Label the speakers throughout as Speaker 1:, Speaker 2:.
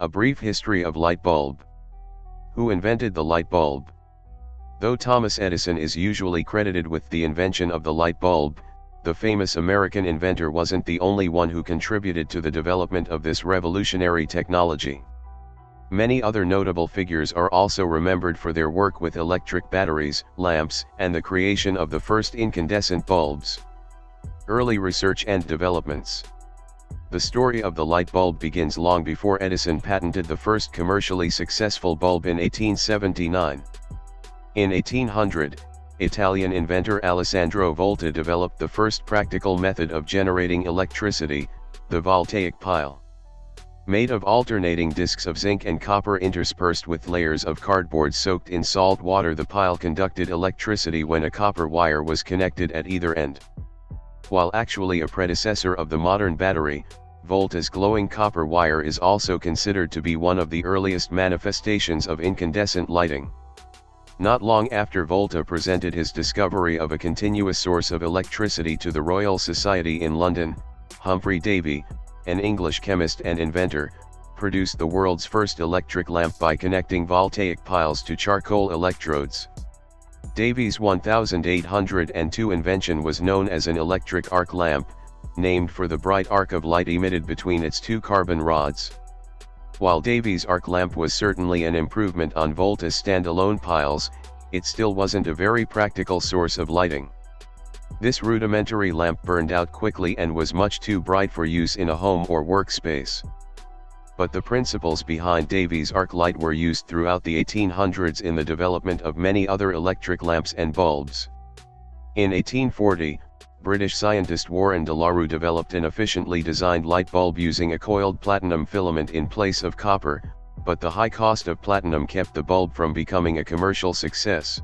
Speaker 1: A brief history of light bulb. Who invented the light bulb? Though Thomas Edison is usually credited with the invention of the light bulb, the famous American inventor wasn't the only one who contributed to the development of this revolutionary technology. Many other notable figures are also remembered for their work with electric batteries, lamps, and the creation of the first incandescent bulbs. Early research and developments. The story of the light bulb begins long before Edison patented the first commercially successful bulb in 1879. In 1800, Italian inventor Alessandro Volta developed the first practical method of generating electricity, the voltaic pile. Made of alternating discs of zinc and copper interspersed with layers of cardboard soaked in salt water, the pile conducted electricity when a copper wire was connected at either end. While actually a predecessor of the modern battery, Volta's glowing copper wire is also considered to be one of the earliest manifestations of incandescent lighting. Not long after Volta presented his discovery of a continuous source of electricity to the Royal Society in London, Humphry Davy, an English chemist and inventor, produced the world's first electric lamp by connecting voltaic piles to charcoal electrodes. Davy's 1802 invention was known as an electric arc lamp, named for the bright arc of light emitted between its two carbon rods. While Davy's arc lamp was certainly an improvement on Volta's standalone piles, it still wasn't a very practical source of lighting. This rudimentary lamp burned out quickly and was much too bright for use in a home or workspace. But the principles behind Davy's arc light were used throughout the 1800s in the development of many other electric lamps and bulbs. In 1840, British scientist Warren de la Rue developed an efficiently designed light bulb using a coiled platinum filament in place of copper, but the high cost of platinum kept the bulb from becoming a commercial success.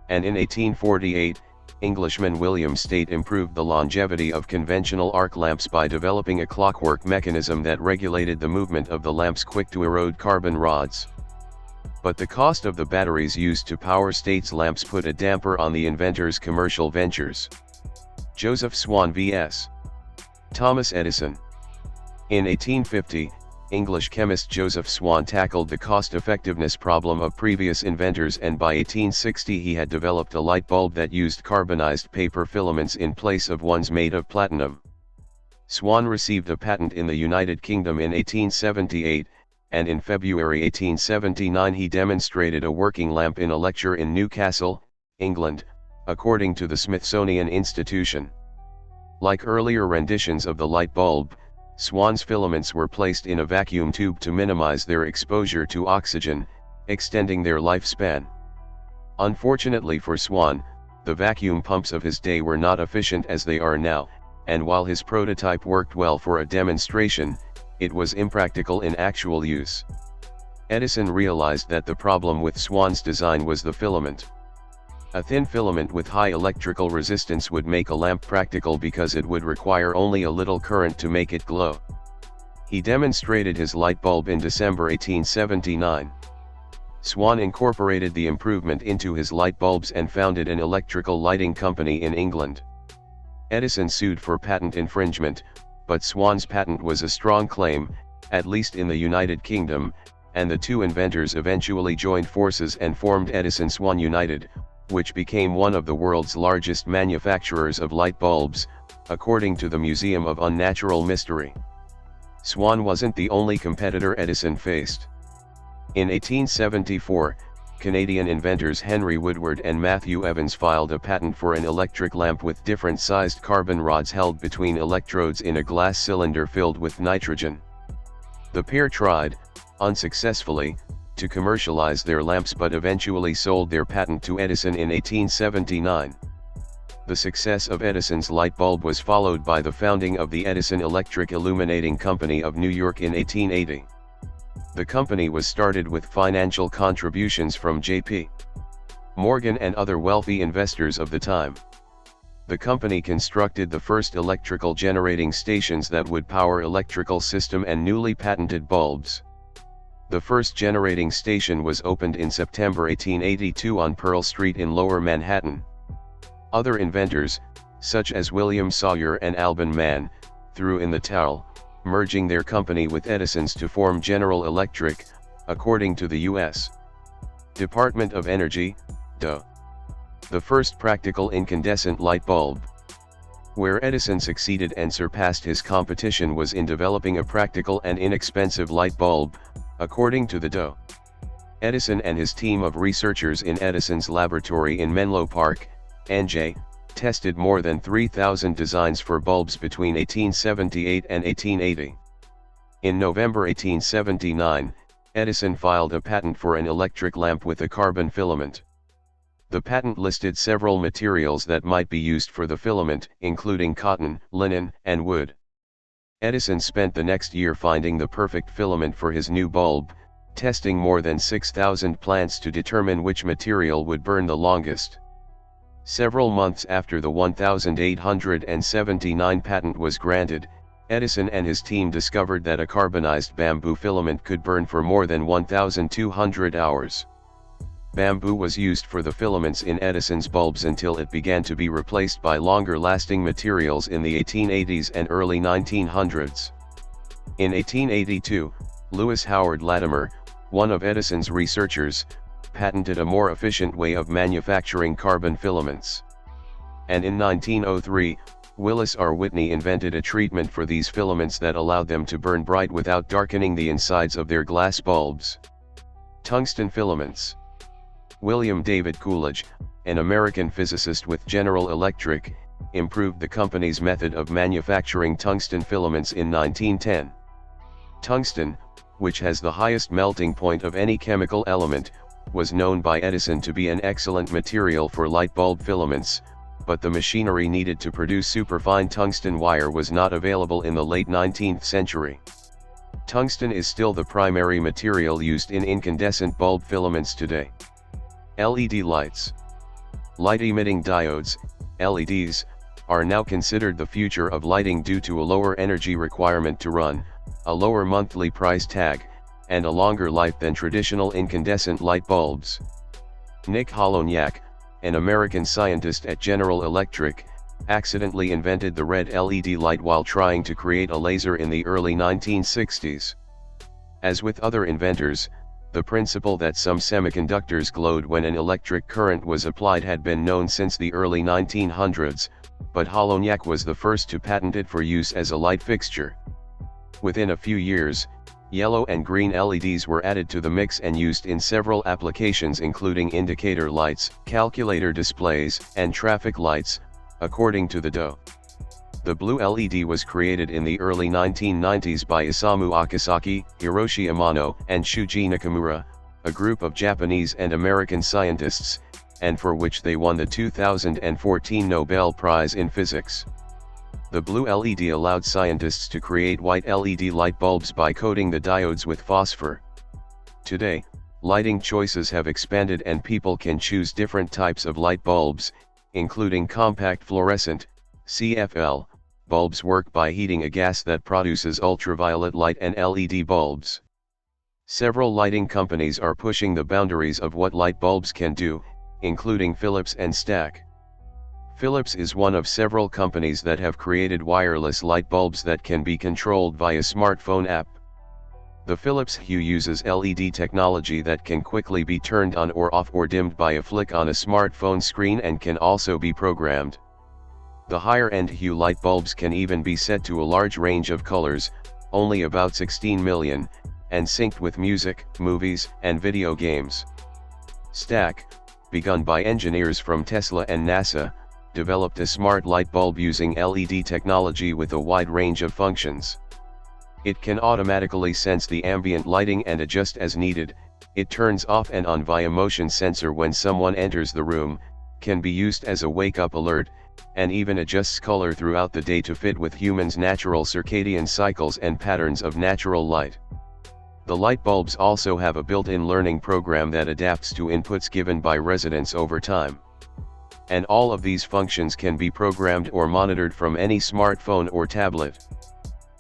Speaker 1: And in 1848, Englishman William State improved the longevity of conventional arc lamps by developing a clockwork mechanism that regulated the movement of the lamp's quick-to-erode carbon rods. But the cost of the batteries used to power State's lamps put a damper on the inventor's commercial ventures. Joseph Swan vs. Thomas Edison. In 1850, English chemist Joseph Swan tackled the cost-effectiveness problem of previous inventors, and by 1860 he had developed a light bulb that used carbonized paper filaments in place of ones made of platinum. Swan received a patent in the United Kingdom in 1878, and in February 1879 he demonstrated a working lamp in a lecture in Newcastle, England, according to the Smithsonian Institution. Like earlier renditions of the light bulb, Swan's filaments were placed in a vacuum tube to minimize their exposure to oxygen, extending their lifespan. Unfortunately for Swan, the vacuum pumps of his day were not efficient as they are now, and while his prototype worked well for a demonstration, it was impractical in actual use. Edison realized that the problem with Swan's design was the filament. A thin filament with high electrical resistance would make a lamp practical because it would require only a little current to make it glow. He demonstrated his light bulb in December 1879. Swan incorporated the improvement into his light bulbs and founded an electrical lighting company in England. Edison sued for patent infringement, but Swan's patent was a strong claim, at least in the United Kingdom, and the two inventors eventually joined forces and formed Edison-Swan United, which became one of the world's largest manufacturers of light bulbs, according to the Museum of Unnatural Mystery. Swan wasn't the only competitor Edison faced. In 1874, Canadian inventors Henry Woodward and Matthew Evans filed a patent for an electric lamp with different-sized carbon rods held between electrodes in a glass cylinder filled with nitrogen. The pair tried, unsuccessfully, to commercialize their lamps but eventually sold their patent to Edison in 1879. The success of Edison's light bulb was followed by the founding of the Edison Electric Illuminating Company of New York in 1880. The company was started with financial contributions from J.P. Morgan and other wealthy investors of the time. The company constructed the first electrical generating stations that would power electrical system and newly patented bulbs. The first generating station was opened in September 1882 on Pearl Street in Lower Manhattan. Other inventors, such as William Sawyer and Alban Mann, threw in the towel, merging their company with Edison's to form General Electric, according to the U.S. Department of Energy, DOE. The first practical incandescent light bulb. Where Edison succeeded and surpassed his competition was in developing a practical and inexpensive light bulb, according to the DOE. Edison and his team of researchers in Edison's laboratory in Menlo Park, NJ, tested more than 3,000 designs for bulbs between 1878 and 1880. In November 1879, Edison filed a patent for an electric lamp with a carbon filament. The patent listed several materials that might be used for the filament, including cotton, linen, and wood. Edison spent the next year finding the perfect filament for his new bulb, testing more than 6,000 plants to determine which material would burn the longest. Several months after the 1879 patent was granted, Edison and his team discovered that a carbonized bamboo filament could burn for more than 1,200 hours. Bamboo was used for the filaments in Edison's bulbs until it began to be replaced by longer-lasting materials in the 1880s and early 1900s. In 1882, Lewis Howard Latimer, one of Edison's researchers, patented a more efficient way of manufacturing carbon filaments. And in 1903, Willis R. Whitney invented a treatment for these filaments that allowed them to burn bright without darkening the insides of their glass bulbs. Tungsten filaments. William David Coolidge, an American physicist with General Electric, improved the company's method of manufacturing tungsten filaments in 1910. Tungsten, which has the highest melting point of any chemical element, was known by Edison to be an excellent material for light bulb filaments, but the machinery needed to produce superfine tungsten wire was not available in the late 19th century. Tungsten is still the primary material used in incandescent bulb filaments today. LED lights. Light-emitting diodes, LEDs, are now considered the future of lighting due to a lower energy requirement to run, a lower monthly price tag, and a longer life than traditional incandescent light bulbs. Nick Holonyak, an American scientist at General Electric, accidentally invented the red LED light while trying to create a laser in the early 1960s. As with other inventors, the principle that some semiconductors glowed when an electric current was applied had been known since the early 1900s, but Holonyak was the first to patent it for use as a light fixture. Within a few years, yellow and green LEDs were added to the mix and used in several applications including indicator lights, calculator displays, and traffic lights, according to the DOE. The blue LED was created in the early 1990s by Isamu Akasaki, Hiroshi Amano, and Shuji Nakamura, a group of Japanese and American scientists, and for which they won the 2014 Nobel Prize in Physics. The blue LED allowed scientists to create white LED light bulbs by coating the diodes with phosphor. Today, lighting choices have expanded and people can choose different types of light bulbs, including compact fluorescent, CFL, bulbs work by heating a gas that produces ultraviolet light, and LED bulbs. Several lighting companies are pushing the boundaries of what light bulbs can do, including Philips and Stack. Philips is one of several companies that have created wireless light bulbs that can be controlled via smartphone app. The Philips Hue uses LED technology that can quickly be turned on or off or dimmed by a flick on a smartphone screen and can also be programmed. The higher-end Hue light bulbs can even be set to a large range of colors, only about 16 million, and synced with music, movies, and video games. Stack, begun by engineers from Tesla and NASA, developed a smart light bulb using LED technology with a wide range of functions. It can automatically sense the ambient lighting and adjust as needed. It turns off and on via motion sensor when someone enters the room, can be used as a wake-up alert, and even adjusts color throughout the day to fit with humans' natural circadian cycles and patterns of natural light. The light bulbs also have a built-in learning program that adapts to inputs given by residents over time. And all of these functions can be programmed or monitored from any smartphone or tablet.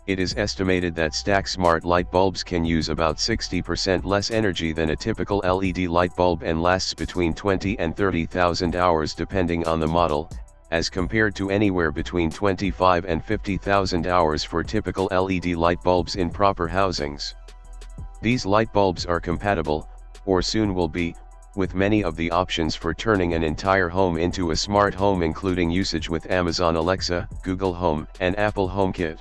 Speaker 1: It is estimated that Stack smart light bulbs can use about 60% less energy than a typical LED light bulb and lasts between 20 and 30,000 hours depending on the model, as compared to anywhere between 25 and 50,000 hours for typical LED light bulbs in proper housings. These light bulbs are compatible, or soon will be, with many of the options for turning an entire home into a smart home, including usage with Amazon Alexa, Google Home, and Apple HomeKit.